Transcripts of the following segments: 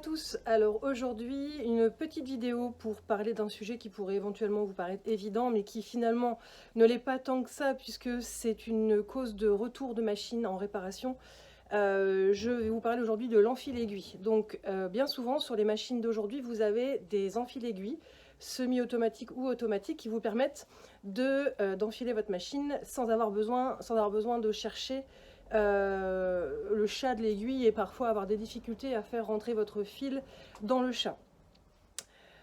tous, alors aujourd'hui une petite vidéo pour parler d'un sujet qui pourrait éventuellement vous paraître évident mais qui finalement ne l'est pas tant que ça puisque c'est une cause de retour de machine en réparation. Je vais vous parler aujourd'hui de l'enfil-aiguille. Donc bien souvent sur les machines d'aujourd'hui vous avez des enfils-aiguilles semi-automatiques ou automatiques qui vous permettent d'enfiler votre machine sans avoir besoin de chercher le chat de l'aiguille et parfois avoir des difficultés à faire rentrer votre fil dans le chat.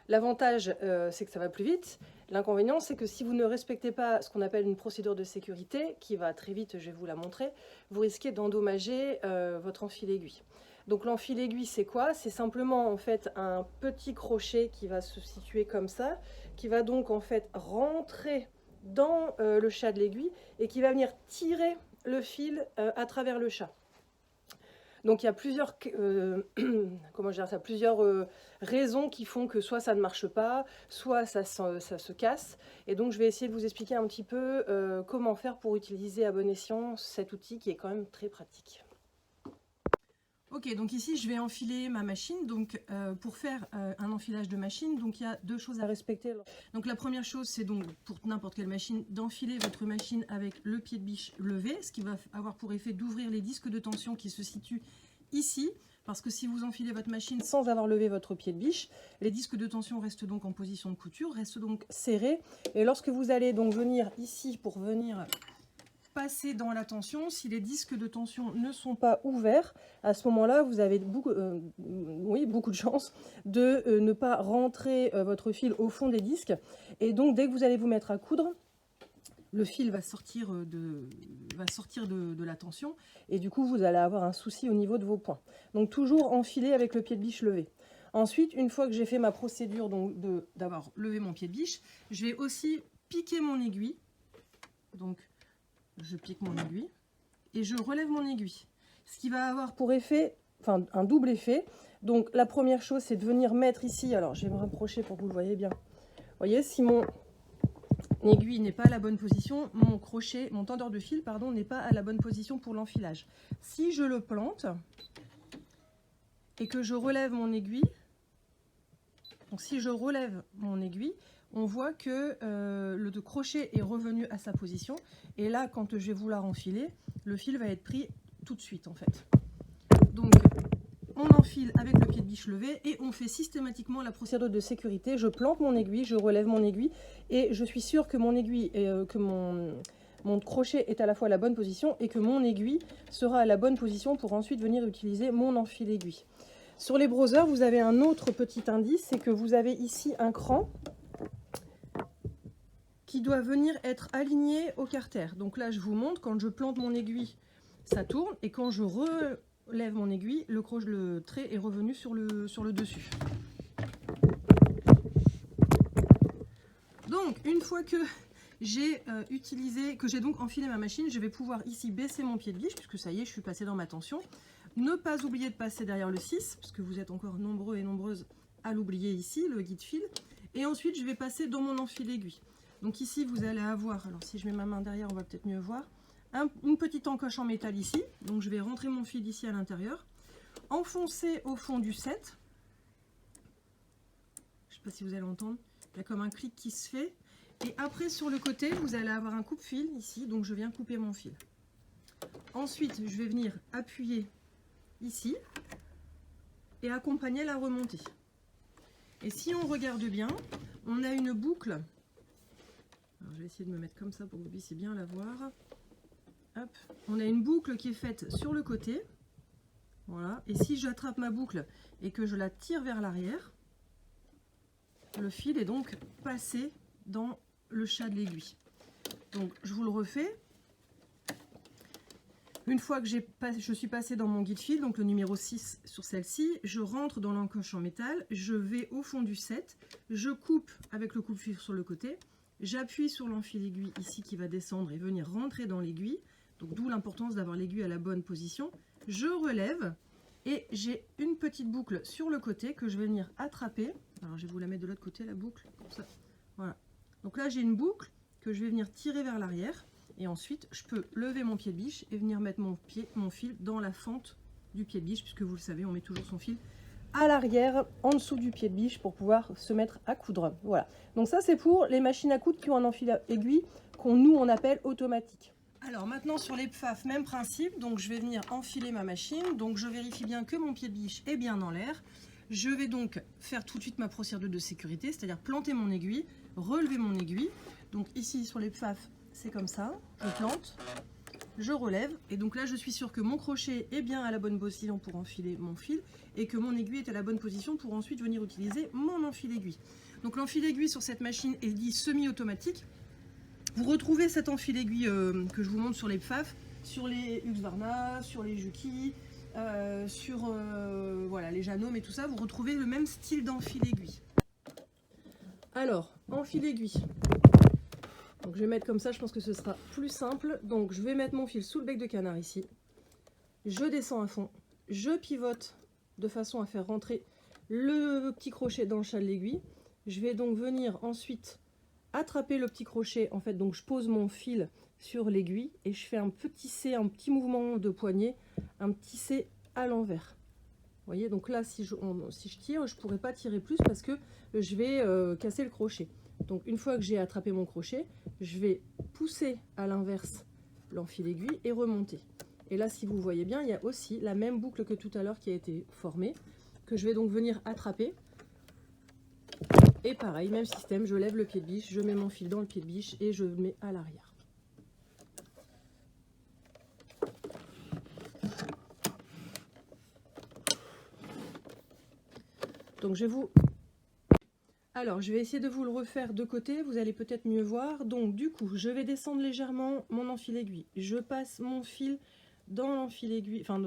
L'avantage, c'est que ça va plus vite. L'inconvénient, c'est que si vous ne respectez pas ce qu'on appelle une procédure de sécurité, qui va très vite, je vais vous la montrer, vous risquez d'endommager votre enfil-aiguille. Donc l'enfil-aiguille, c'est quoi? C'est simplement en fait un petit crochet qui va se situer comme ça, qui va donc en fait rentrer dans le chat de l'aiguille et qui va venir tirer le fil à travers le chat. Donc il y a plusieurs, raisons qui font que soit ça ne marche pas, soit ça se casse. Et donc je vais essayer de vous expliquer un petit peu comment faire pour utiliser à bon escient cet outil qui est quand même très pratique. Ok, donc ici je vais enfiler ma machine. Donc pour faire un enfilage de machine, donc il y a deux choses à respecter. Donc la première chose, c'est donc pour n'importe quelle machine d'enfiler votre machine avec le pied de biche levé, ce qui va avoir pour effet d'ouvrir les disques de tension qui se situent ici. Parce que si vous enfilez votre machine sans avoir levé votre pied de biche, les disques de tension restent donc en position de couture, restent donc serrés. Et lorsque vous allez donc venir ici pour venir passer dans la tension, si les disques de tension ne sont pas ouverts, à ce moment-là, vous avez beaucoup de chance de ne pas rentrer votre fil au fond des disques. Et donc, dès que vous allez vous mettre à coudre, le fil va sortir de la tension et du coup, vous allez avoir un souci au niveau de vos points. Donc, toujours enfiler avec le pied de biche levé. Ensuite, une fois que j'ai fait ma procédure d'avoir levé mon pied de biche, je vais aussi piquer mon aiguille. Donc, je pique mon aiguille et je relève mon aiguille. Ce qui va avoir pour effet, enfin un double effet. Donc la première chose, c'est de venir mettre ici, alors je vais me rapprocher pour que vous le voyez bien. Vous voyez, si mon aiguille n'est pas à la bonne position, mon crochet, mon tendeur de fil, pardon, n'est pas à la bonne position pour l'enfilage. Si je le plante et que je relève mon aiguille, donc si je relève mon aiguille, on voit que le crochet est revenu à sa position. Et là, quand je vais vouloir enfiler, le fil va être pris tout de suite en fait. Donc, on enfile avec le pied de biche levé et on fait systématiquement la procédure de sécurité. Je plante mon aiguille, je relève mon aiguille et je suis sûre que mon aiguille, mon crochet est à la fois à la bonne position et que mon aiguille sera à la bonne position pour ensuite venir utiliser mon enfil aiguille. Sur les browsers, vous avez un autre petit indice, c'est que vous avez ici un cran qui doit venir être aligné au carter. Donc là, je vous montre, quand je plante mon aiguille, ça tourne, et quand je relève mon aiguille, le trait est revenu sur le dessus. Donc, une fois que j'ai donc enfilé ma machine, je vais pouvoir ici baisser mon pied de biche, puisque ça y est, je suis passée dans ma tension. Ne pas oublier de passer derrière le 6, parce que vous êtes encore nombreux et nombreuses à l'oublier ici, le guide fil. Et ensuite, je vais passer dans mon enfil aiguille. Donc ici, vous allez avoir, alors si je mets ma main derrière, on va peut-être mieux voir, une petite encoche en métal ici. Donc je vais rentrer mon fil ici à l'intérieur, enfoncer au fond du 7. Je ne sais pas si vous allez entendre, il y a comme un clic qui se fait. Et après, sur le côté, vous allez avoir un coupe-fil ici, donc je viens couper mon fil. Ensuite, je vais venir appuyer ici et accompagner la remontée. Et si on regarde bien, on a une boucle. Alors, je vais essayer de me mettre comme ça pour que vous puissiez bien la voir. Hop. On a une boucle qui est faite sur le côté. Voilà. Et si j'attrape ma boucle et que je la tire vers l'arrière, le fil est donc passé dans le chat de l'aiguille. Donc je vous le refais. Une fois que je suis passée dans mon guide fil, donc le numéro 6 sur celle-ci, je rentre dans l'encoche en métal, je vais au fond du 7, je coupe avec le coupe-fil sur le côté, j'appuie sur l'enfil aiguille ici qui va descendre et venir rentrer dans l'aiguille, donc d'où l'importance d'avoir l'aiguille à la bonne position. Je relève et j'ai une petite boucle sur le côté que je vais venir attraper. Alors je vais vous la mettre de l'autre côté, la boucle, comme ça. Voilà. Donc là j'ai une boucle que je vais venir tirer vers l'arrière. Et ensuite, je peux lever mon pied de biche et venir mettre mon fil dans la fente du pied de biche, puisque vous le savez, on met toujours son fil à l'arrière, en dessous du pied de biche pour pouvoir se mettre à coudre. Voilà. Donc ça, c'est pour les machines à coudre qui ont un enfil aiguille nous on appelle automatique. Alors maintenant sur les pfaff, même principe. Donc je vais venir enfiler ma machine. Donc je vérifie bien que mon pied de biche est bien dans l'air. Je vais donc faire tout de suite ma procédure de sécurité, c'est-à-dire planter mon aiguille, relever mon aiguille. Donc ici sur les pfaff, c'est comme ça. Je plante. Je relève et donc là je suis sûre que mon crochet est bien à la bonne position pour enfiler mon fil et que mon aiguille est à la bonne position pour ensuite venir utiliser mon enfil aiguille. Donc l'enfil aiguille sur cette machine est dit semi-automatique. Vous retrouvez cet enfil aiguille que je vous montre sur les pfaff, sur les Husqvarna, sur les Juki, sur voilà, les Janome et tout ça, vous retrouvez le même style d'enfil aiguille. Alors, enfil aiguille. Donc je vais mettre comme ça, je pense que ce sera plus simple. Donc je vais mettre mon fil sous le bec de canard ici. Je descends à fond. Je pivote de façon à faire rentrer le petit crochet dans le chat de l'aiguille. Je vais donc venir ensuite attraper le petit crochet. En fait, donc je pose mon fil sur l'aiguille et je fais un petit C, un petit mouvement de poignet, un petit C à l'envers. Vous voyez, donc là, si je tire, je ne pourrais pas tirer plus parce que je vais casser le crochet. Donc une fois que j'ai attrapé mon crochet, je vais pousser à l'inverse l'enfil aiguille et remonter. Et là, si vous voyez bien, il y a aussi la même boucle que tout à l'heure qui a été formée, que je vais donc venir attraper. Et pareil, même système, je lève le pied de biche, je mets mon fil dans le pied de biche et je le mets à l'arrière. Donc je vais essayer de vous le refaire de côté, vous allez peut-être mieux voir. Donc du coup, je vais descendre légèrement mon enfil aiguille. Je passe mon fil dans l'enfil aiguille, enfin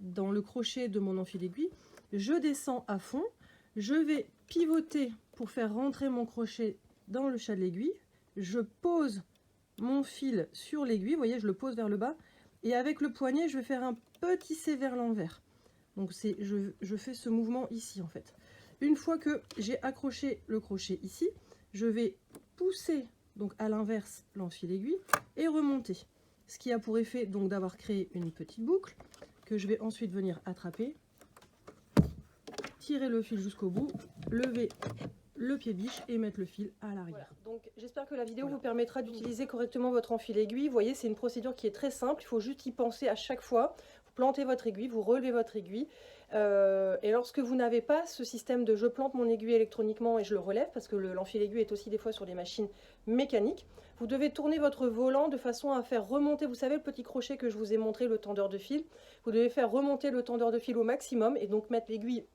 dans le crochet de mon enfil aiguille. Je descends à fond. Je vais pivoter pour faire rentrer mon crochet dans le chat de l'aiguille. Je pose mon fil sur l'aiguille, vous voyez, je le pose vers le bas. Et avec le poignet, je vais faire un petit C vers l'envers. Donc je fais ce mouvement ici en fait. Une fois que j'ai accroché le crochet ici, je vais pousser donc à l'inverse l'enfil aiguille et remonter. Ce qui a pour effet donc d'avoir créé une petite boucle que je vais ensuite venir attraper, tirer le fil jusqu'au bout, lever le pied de biche et mettre le fil à l'arrière. Voilà. Donc j'espère que la vidéo vous permettra d'utiliser correctement votre enfil aiguille. Vous voyez, c'est une procédure qui est très simple, il faut juste y penser à chaque fois. Vous plantez votre aiguille, vous relevez votre aiguille. Et lorsque vous n'avez pas ce système de je plante mon aiguille électroniquement et je le relève, parce que l'enfil aiguille est aussi des fois sur les machines mécaniques, vous devez tourner votre volant de façon à faire remonter, vous savez le petit crochet que je vous ai montré, le tendeur de fil, vous devez faire remonter le tendeur de fil au maximum et donc mettre l'aiguille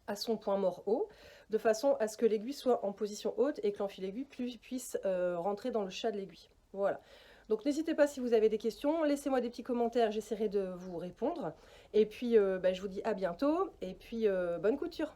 à son point mort haut, de façon à ce que l'aiguille soit en position haute et que l'enfil aiguille puisse rentrer dans le chat de l'aiguille. Voilà. Donc n'hésitez pas si vous avez des questions, laissez-moi des petits commentaires, j'essaierai de vous répondre. Et puis je vous dis à bientôt et puis bonne couture.